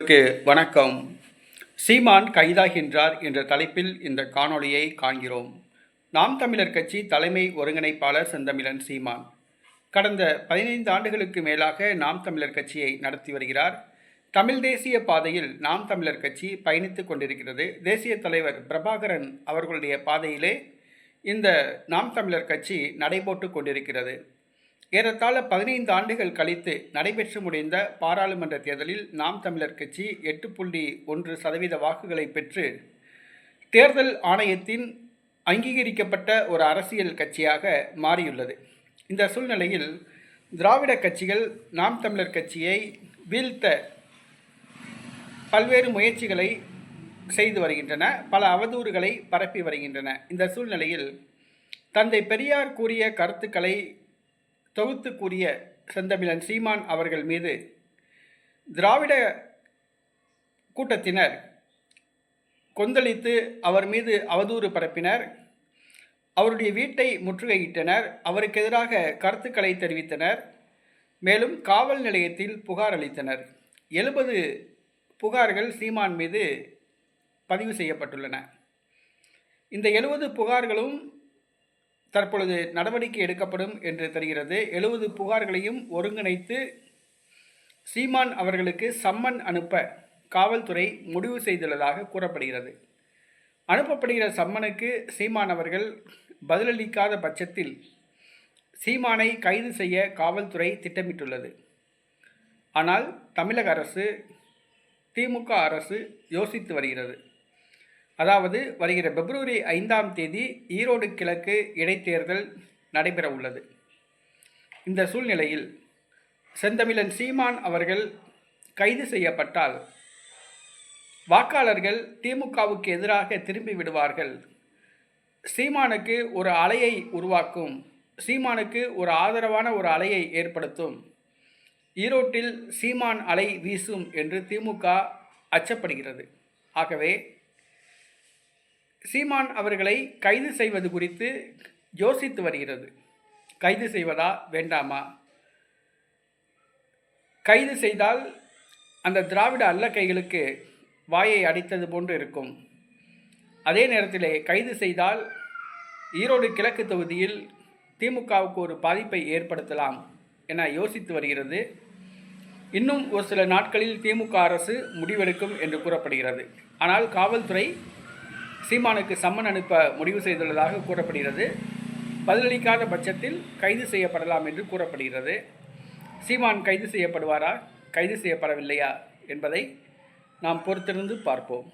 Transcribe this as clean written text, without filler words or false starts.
வணக்கம். சீமான் கைதாகின்றார் என்ற தலைப்பில் இந்த காணொளியை காண்கிறோம். நாம் தமிழர் கட்சி தலைமை ஒருங்கிணைப்பாளர் செந்தமிழன் சீமான் கடந்த 15 ஆண்டுகளுக்கு மேலாக நாம் தமிழர் கட்சியை நடத்தி வருகிறார். தமிழ் தேசிய பாதையில் நாம் தமிழர் கட்சி பயணித்துக் கொண்டிருக்கிறது. தேசிய தலைவர் பிரபாகரன் அவர்களுடைய பாதையிலே இந்த நாம் தமிழர் கட்சி நடைபோட்டு கொண்டிருக்கிறது. ஏறத்தாழ 15 ஆண்டுகள் கழித்து நடைபெற்று முடிந்த பாராளுமன்ற தேர்தலில் நாம் தமிழர் கட்சி 8.1% வாக்குகளை பெற்று தேர்தல் ஆணையத்தின் அங்கீகரிக்கப்பட்ட ஒரு அரசியல் கட்சியாக மாறியுள்ளது. இந்த சூழ்நிலையில் திராவிட கட்சிகள் நாம் தமிழர் கட்சியை வீழ்த்த பல்வேறு முயற்சிகளை செய்து வருகின்றன, பல அவதூறுகளை பரப்பி வருகின்றன. இந்த சூழ்நிலையில் தந்தை பெரியார் கூறிய கருத்துக்களை தொகுத்து கூறிய செந்தமிழன் சீமான் அவர்கள் மீது திராவிட கூட்டத்தினர் கொந்தளித்து அவர் மீது அவதூறு பரப்பினர். அவருடைய வீட்டை முற்றுகையிட்டனர். அவருக்கு எதிராக கருத்துக்களை தெரிவித்தனர். மேலும் காவல் நிலையத்தில் புகார் அளித்தனர். 70 புகார்கள் சீமான் மீது பதிவு செய்யப்பட்டுள்ளன. இந்த 70 புகார்களும் தற்பொழுது நடவடிக்கை எடுக்கப்படும் என்று தெரிகிறது. 70 புகார்களையும் ஒருங்கிணைத்து சீமான் அவர்களுக்கு சம்மன் அனுப்ப காவல்துறை முடிவு செய்துள்ளதாக கூறப்படுகிறது. அனுப்பப்படுகிற சம்மனுக்கு சீமான் அவர்கள் பதிலளிக்காத பட்சத்தில் சீமானை கைது செய்ய காவல்துறை திட்டமிட்டுள்ளது. ஆனால் தமிழக அரசு, திமுக அரசு யோசித்து வருகிறது. அதாவது வருகிற பிப்ரவரி 5ஆம் தேதி ஈரோடு கிழக்கு இடைத்தேர்தல் நடைபெற உள்ளது. இந்த சூழ்நிலையில் செந்தமிழன் சீமான் அவர்கள் கைது செய்யப்பட்டால் வாக்காளர்கள் திமுகவுக்கு எதிராக திரும்பி விடுவார்கள். சீமானுக்கு ஒரு அலையை உருவாக்கும், சீமானுக்கு ஒரு ஆதரவான ஒரு அலையை ஏற்படுத்தும். ஈரோட்டில் சீமான் அலை வீசும் என்று திமுக அச்சப்படுகிறது. ஆகவே சீமான் அவர்களை கைது செய்வது குறித்து யோசித்து வருகிறது. கைது செய்வதா வேண்டாமா? கைது செய்தால் அந்த திராவிட அல்லக்கைகளுக்கு வாயை அடித்தது போன்று இருக்கும். அதே நேரத்தில் கைது செய்தால் ஈரோடு கிழக்கு தொகுதியில் திமுகவுக்கு ஒரு பாதிப்பை ஏற்படுத்தலாம் என யோசித்து வருகிறது. இன்னும் ஒரு சில நாட்களில் திமுக அரசு முடிவெடுக்கும் என்று கூறப்படுகிறது. ஆனால் காவல்துறை சீமானுக்கு சம்மன் அனுப்ப முடிவு செய்துள்ளதாக கூறப்படுகிறது. பதிலளிக்காத பட்சத்தில் கைது செய்யப்படலாம் என்று கூறப்படுகிறது. சீமான் கைது செய்யப்படுவாரா, கைது செய்யப்படவில்லையா என்பதை நாம் பொறுத்திருந்து பார்ப்போம்.